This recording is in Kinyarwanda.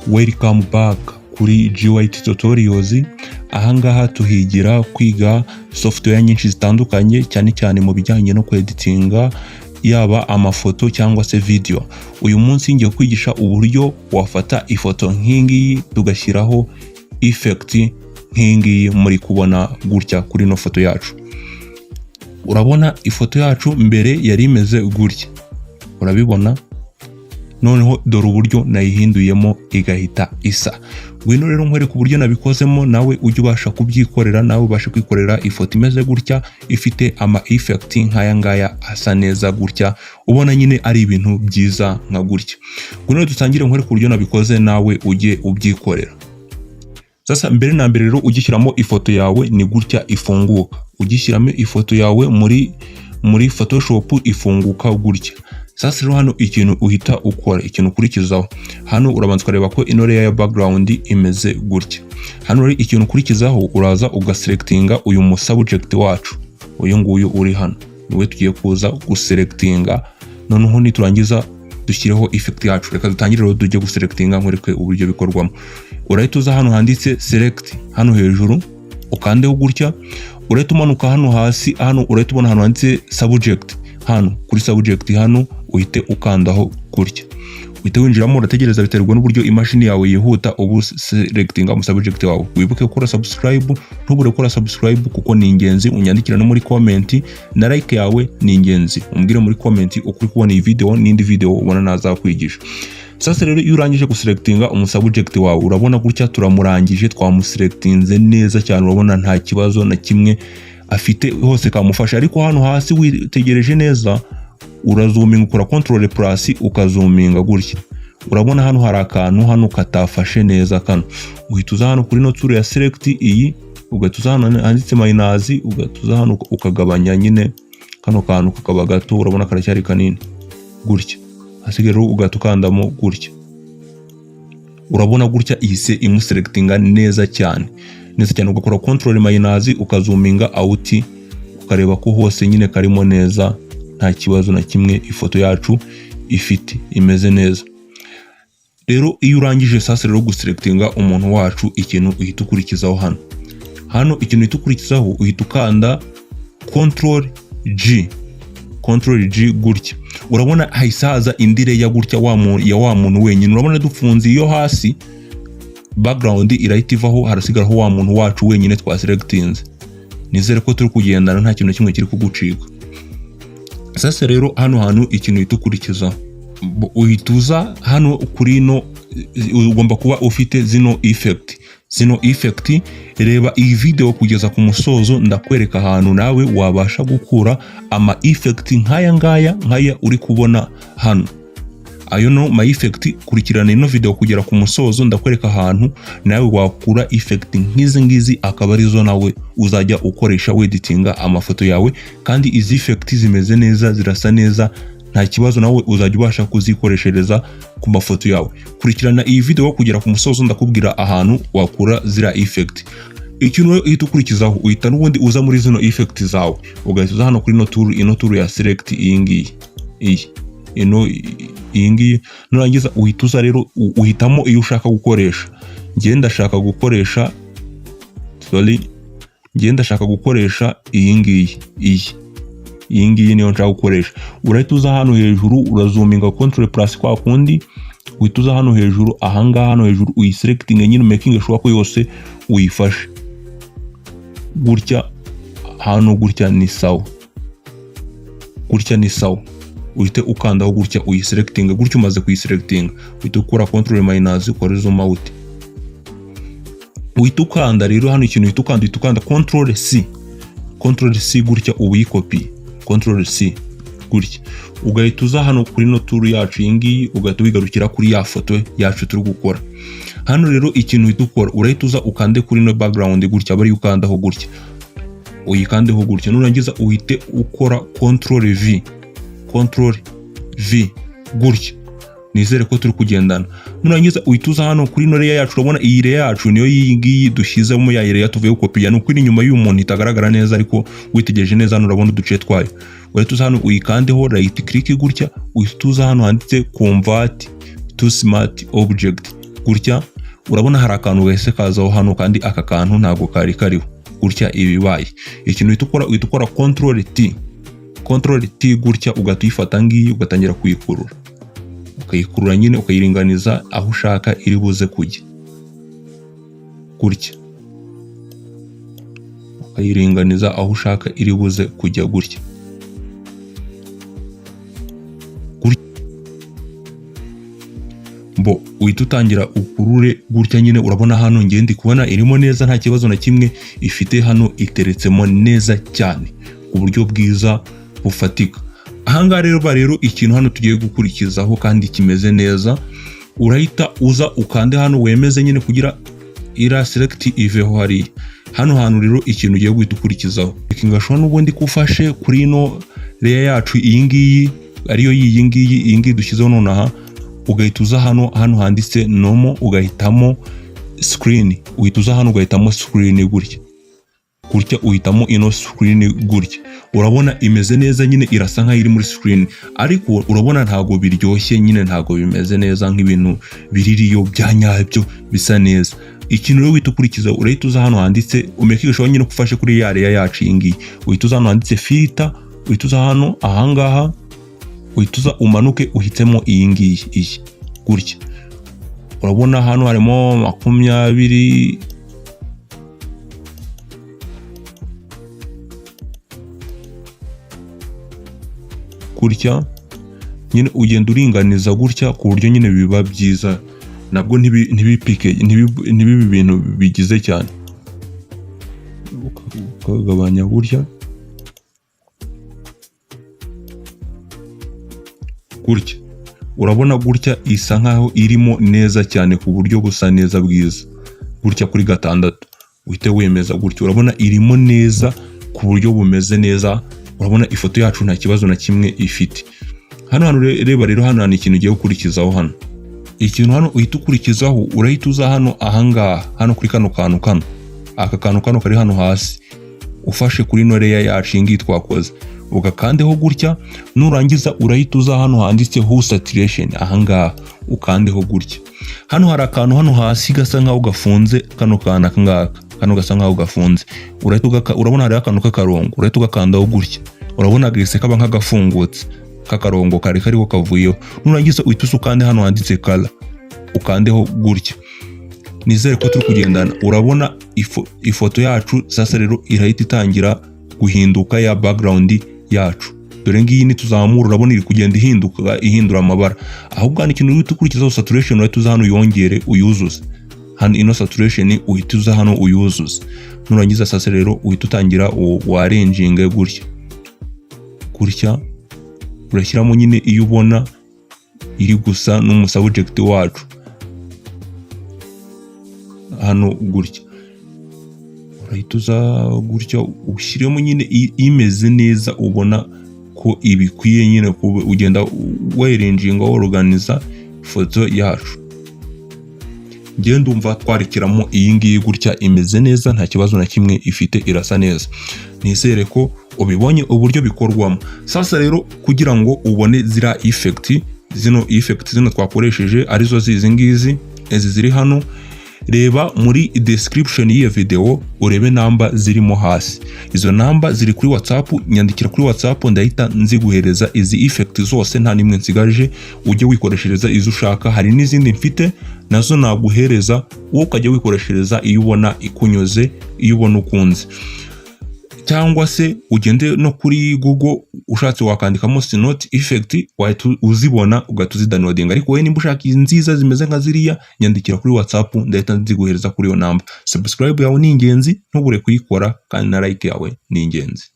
Welcome back kuri GYT Tutorials. Ahangaha tuhigira kwiga software nyinshi zitandukanye cyane cyane mu bijyanye no kweditinga yaba amafoto cyangwa se video. Uyu munsi ngiye kwigisha uburyo wafata ifoto nk'ingiyi tugashyiraho effect nk'ingiyi muri kubona gutya kuri no foto yacu. Urabona ifoto yacu mbere yari imeze gutya, urabibona? Noneho dore uburyo nayihinduyemo igahita isa. Ngwino rero nkwereka uburyo nabikozemo, nawe ujye ubasha kubyikorera, nawe ubashe kwikorera ifoto imeze gutya ifite ama effect nk'aya ngaya asa neza gutya, ubona nyine ari ibintu byiza nka gutya. Ngwino dutangire nkwereka uburyo nabikoze, nawe ujye ubyikorera. Sasa mbere na mbere rero ugishyiramo ifoto yawe ni gutya ifunguka. Ugishyiramo ifoto yawe muri Photoshop ifunguka gutya. Sasa rero hano ikintu uhita ukora, ikintu ukurikizaho, hano urabanza ukareba ko ino layer ya background imeze gutya. Hano rero ikintu ukurikizaho uraza ugaselectinga uyu mu subject wacu, uyu nguyu uri hano niwe tugiye kuza guselectinga. Noneho niturangiza dushyireho effect yacu. Reka dutangire rero tujye guselectinga nkwereke uburyo bikorwamo. Urahita uza hano handitse select hano hejuru, ukandeho gutya. Urahita umanuka hano hasi, hano urahita ubona hano handitse subject. Hano kuri subject hano uhite ukandaho gutya. Uhite winjiramo, urategereza, biterwa n'uburyo imashini yawe yihuta ubu selectinga mu subject wawe. Wibuke gukora subscribe, ntubure gukora subscribe kuko ni ingenzi. Unyandikira no muri comment, na like yawe ni ingenzi. Umbwire muri comment ukuri kubona iyi video n'indi video ubona naza kwigisha. Sasa rero iyo urangije guselectinga umu subject wawe, urabona gutya turamurangije, twamuselectinze neza cyane, urabona nta kibazo na kimwe afite, hose kamufasha. Ariko hano hasi witegereje neza, urazuminga, ukora control plus ukazoominga gutya. Urabona hano hari akantu hano katafashe neza kano. Uhita hano kuri no tool ya select iyi, ugatuza hano handitse minus, ugatuza hano ukagabanya nyine kano kantu kakaba gato, urabona karacyari kanini gutya. Hasigaye rero ugatukandamo gutya. Urabona gutya ihise imuselectinga neza cyane. Neza cyane, ugakora control minus ukazoominga out, ukareba ko hose nyine karimo neza, nta kibazo na kimwe ifoto yacu ifite, imeze neza. Rero iyo urangije sasa rero guselectinga umuntu wacu, ikintu uhita ukurikizaho hano ikintu uhita ukurikizaho, uhita ukanda control G gutya. Urabona hahise haza indi layer gutya ya wa muntu wenyine. Urabona dufunze iyo hasi, background irahita ivaho, harasigaraho wa muntu wacu wenyine twaselectinze. Nizere ko turi kugendana nta kintu kimwe kiri kugucika. Sasa rero hano hantu ikintu uhita ukurikizaho, uhituza hano kuri no, ugomba kuba ufite zino effect. Reba iyi video kugeza ku musozo, ndakwereka ahantu nawe wabasha gukura ama effect nk'aya uri kubona hano. Ayo no ma effect, kurikirana ino video kugera ku musozo, ndakwereka ahantu nawe wakura effect nk'izi akaba arizo nawe uzajya ukoresha weditinga amafoto yawe. Kandi izi effect zimeze neza, zirasa neza, nta kibazo, nawe uzajya ubasha kuzikoreshereza ku mafoto yawe. Kurikirana iyi video kugera ku musozo, ndakubwira ahantu wakura zira effect. Ikintu uhita ukurikizaho, uhita n'ubundi uza muri zino effect zawe, ugahita hano kuri ino tool ya select iyi ngiyi. Nurangiza uhita uza rero uhitamo iyo ushaka gukoresha. Ngiye ndashaka gukoresha iyi ngiyi niyo nshaka gukoresha. Urahita uza hano hejuru, urazoominga control plus kwa kundi, uhita uza hano hejuru, ahangaha hano hejuru uyiselecting nyine, making sure ko yose uyifashe gutya. Hano gutya ni sawa, uhite ukandaho gutya uyiselecting gutya. Umaze kuyiselecting uhita ukora control minus, ukora zoom out, uhita ukanda rero hano ikintu uhita ukanda control C gutya, uyikopi control C gutya. Ugahita uza hano kuri no tool yacu iyi ngiyi, ugahita wigarukira kuri ya foto yacu turi gukora. Hano rero ikintu uhita ukora, urahita uza ukande kuri no background gutya, bari ukandaho gutya, uyikandeho gutya. Nurangiza uhite ukora control V gutya. Nizere ko turi kugendana. Nurangiza uhita uza hano kuri no layer yacu. Urabona iyi layer yacu niyo iyi ngiyi dushyizemo ya layer tuvuye gukopiya, nuko iri nyuma y'uyu muntu itagaragara neza, ariko witegereje neza hano urabona uduce twayo. Uhita uza hano uyikandeho right click gutya, uhita uza hano handitse convert to smart object. gutya urabona hari akantu wese kazaho hano kandi aka kantu ntago kari kariho gutya ibibaye. Ikintu uhita ukora Ctrl T gutya ugatuyifata ngiyi ugatangira kuyikurura. Ukayikurura nyine ukayiringaniza aho ushaka iri buze kujya. Gutya. Ukayiringaniza aho ushaka iri buze kujya gutya. Uhita utangira ukurure gutya nyine urabona hano ngende kubona irimo neza nta kibazo na kimwe ifite hano iteretsemo neza cyane ku buryo bwiza bufatika. Ahangaha rero ikintu hano tugiye gukurikizaho kandi kimeze neza, urahita uza ukande hano wemeze nyine kugira ira select iveho hariya. Hano hantu rero ikintu ugiye guhita ukurikizaho kingashoba n'ubundi kufashe kuri ino layer yacu iyi ngiyi ariyo iyi ngiyi dushyizeho nonaha, ugahita uza hano handitse nomo ugahitamo screen, uhita uza hano ugahitamo screen gutya uhitamo ino screen gutya. Urabona imeze neza nyine irasa nkaho iri muri screen, ariko urabona ntago biryoshye nyine ntago bimeze neza nk'ibintu biririyo byanyabyo bisa neza. Ikintu rero uhita ukurikiza urahita uza hano handitse umekigishaho nyine kufashe kuri ya layer yacu iyi ngiyi, uhita uza hano handitse filter, uhita uza hano ahangaha uhita uza umanuke uhitemo iyi ngiyi gutya. Urabona hano harimo 20 gutya nyine ugenda uringaniza gutya ku buryo nyine biba byiza, nabwo ntibipike ntibibi bintu bigize cyane. Ukagabanya gutya urabona gutya isa nkaho irimo neza cyane ku buryo busa neza bwiza gutya kuri 6 uhite wemeza gutya. Urabona irimo neza ku buryo bumeze neza, urabona ifoto yacu nta kibazo na kimwe ifite. Hano reba rero hano ni ikintu ugiye gukurikizaho hano. Ikintu hano uhita ukurikizaho urahita uza hano ahangaha hano kuri kano aka kantu kari hano hasi ufashe kuri no layer yacu ngiyi twakoze ugakandeho gutya, nurangiza urahita uza hano handitse hue saturation ahangaha ukandeho gutya. Hano hari akantu hano hasi gasa nkaho gafunze, kano gasa nkaho gafunze, urabona hari akantu k'akarongo urahita ugakandaho gutya. Urabona gese kaba nk'agafungutse k'akarongo kariho kavuyeho, nurangiza uhita usukande hano handitse color ukandeho gutya. Nizere ko turi kugendana. Urabona ifoto yacu sasa rero irahita itangira guhinduka ya background yacu. Dore ngiyi ni tuzamura urabona iri kugenda ihindura amabara. Ahubwo ni ikintu uhita ukurikizaho saturation urahita uza hano uyongere uyuzuze. Hano ino saturation uhita uza hano uyuzuze. Nurangiza sasa rero uhita utangira warenjinga gutya urashyiramo nyine iyo ubona iri gusa n'umusubject wacu hano gutya. Urahita uza gutya ushyiremo nyine imeze neza, ubona ko ibikwiye nyine ugenda warenjinga organiza ifoto yacu. Ngiye ndumva twarekiramo iyi ngiyi gutya imeze neza nta kibazo na kimwe ifite, irasa neza. Nizere ko ubibonye uburyo bikorwamo. Sasa rero kugira ngo ubone zira effect zino twakoresheje arizo zizi ngizi ziri hano, reba muri description y'iyo video urebe namba zirimo hasi. Izo namba ziri kuri WhatsApp, nyandikira kuri WhatsApp ndahita nziguhereza izi effect zose nta nimwe nsigaje, ujye wikoreshereza izo ushaka. Hari n'izindi mfite nazo naguhereza wowe ukajya wikoreshereza iyo ubona ikunyuze, iyo ubona ukunze. Cyangwa se ugende no kuri Google ushatse wakandikamo Synth effect wahita uzibona ugatuzidownloadinga. Ariko wowe nimba ushaka nziza zimeze nka ziriya nyandikira kuri WhatsApp ndahita nziguhereza kuri iyo namba. Subscribe yawe ni ingenzi, ntubure kuyikora kandi na like yawe ni ingenzi.